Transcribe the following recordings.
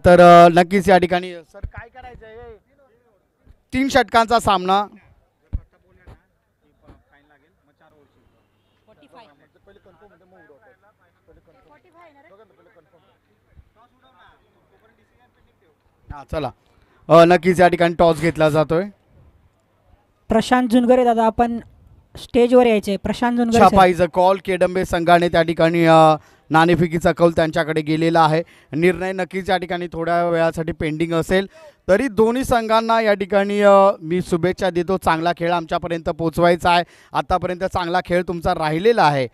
तर नक्कीच या ठिकाणी सर काय करायचं आहे 3 षटकांचा सामना. हा चला नक्कीच या ठिकाणी टॉस घेतला जातोय. प्रशांत जुनगरे दादा आपण स्टेजवर यायचे. प्रशांत जुनगरे sir. छापाईचा कॉल केडंबे संघाने त्या ठिकाणी नाणेफेकीचा कौल त्यांच्याकडे गेलेला आहे. निर्णय नक्कीच या ठिकाणी थोड्या वेळासाठी पेंडिंग असेल तरी दोन्ही संघांना या ठिकाणी मी शुभेच्छा देतो. चांगला खेळ आमच्यापर्यंत पोचवायचा आहे. आतापर्यंत चांगला खेळ तुमचा राहिलेला आहे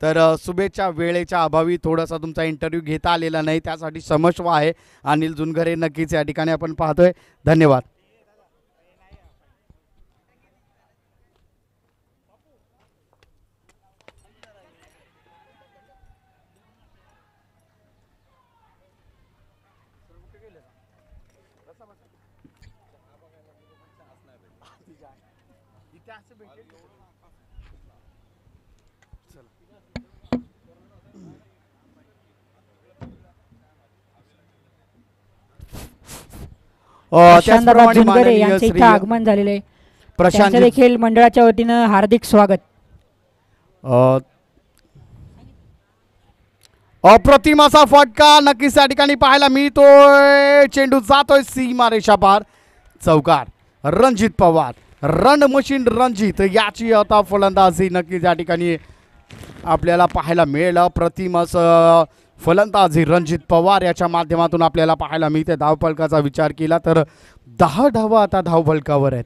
तर शुभेच्छा. वेळेच्या अभावी थोडासा तुमचा इंटरव्ह्यू घेता आलेला नाही त्यासाठी क्षमस्व आहे. अनिल जुनगरे नक्कीच या ठिकाणी आपण पाहतोय. धन्यवाद. प्रशांत दादा जुनगरे यांचे इथे आगमन झालेले आहे. प्रशांत त्यांचं देखील मंडळाच्या वतीनं हार्दिक स्वागत. अप्रतिम असा फटका नक्कीच त्या ठिकाणी पाहायला मिळतोय. चेंडू जातोय सीमारेषा पार. चौकार. रणजित पवार रन मशीन रणजित याची आता फलंदाजी नक्कीच या ठिकाणी आपल्याला पाहायला मिळेल. अप्रतिम असं फलंदाजी रणजित पवार याच्या माध्यमातून आपल्याला पाहायला मिळते. धावफलकाचा विचार केला तर 10 धावा आता धावफलकावर आहेत.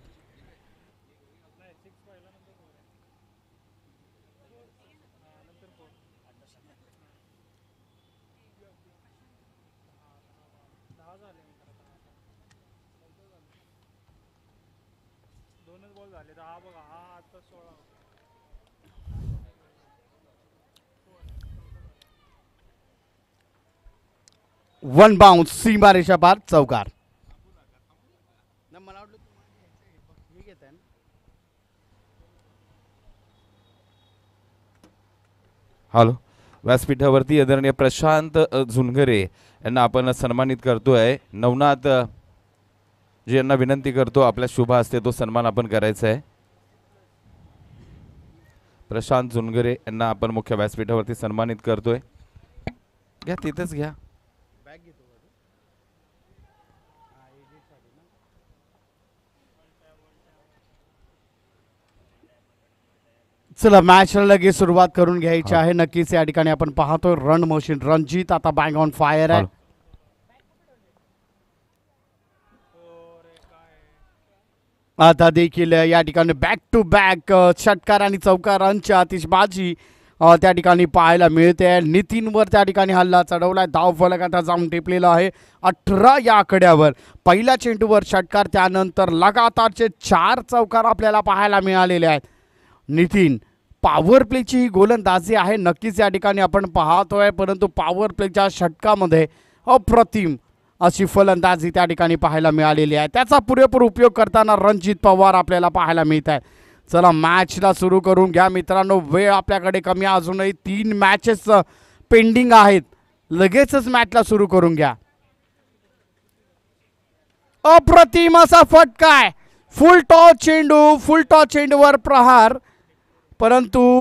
वन बाउंस सीमारेषा पार. चौकार. हॅलो. व्यासपीठावरती आदरणीय प्रशांत झुनगरे यांना आपण सन्मानित करतोय. नवनाथ जी यांना विनंती करतो आपल्या शुभ हस्ते तो सन्मान आपण करायचा आहे. प्रशांत झुनगरे यांना आपण मुख्य व्यासपीठावरती सन्मानित करतोय. घ्या तिथेच घ्या. चला मॅचला लगेच सुरुवात करून घ्यायची आहे. नक्कीच या ठिकाणी आपण पाहतोय रन मशीन रणजित आता बँग ऑन फायर आहे. आता देखील या ठिकाणी बॅक टू बॅक षटकार आणि चौकारांची आतिषबाजी त्या ठिकाणी पाहायला मिळते. नितीनवर त्या ठिकाणी हल्ला चढवलाय. धावफलक आता जाऊन टेपलेला आहे 18 या आकड्यावर. पहिल्या चेंडूवर षटकार त्यानंतर लगातारचे 4 चौकार आपल्याला पाहायला मिळालेले आहेत. नितीन पॉवर प्लेची ही गोलंदाजी आहे नक्कीच या ठिकाणी आपण पाहतोय परंतु पॉवर प्लेच्या षटकामध्ये अप्रतिम अशी फलंदाजी त्या ठिकाणी पाहायला मिळालेली आहे. त्याचा पुरेपूर उपयोग करताना रणजित पवार आपल्याला पाहायला मिळत आहेत. चला मॅचला सुरू करून घ्या मित्रांनो. वेळ आपल्याकडे कमी आहे. अजूनही 3 मॅचेस पेंडिंग आहेत. लगेचच मॅचला सुरू करून घ्या. अप्रतिम असा फटका आहे. फुल टॉस चेंडू. फुल टॉस चेंडूवर प्रहार परंतु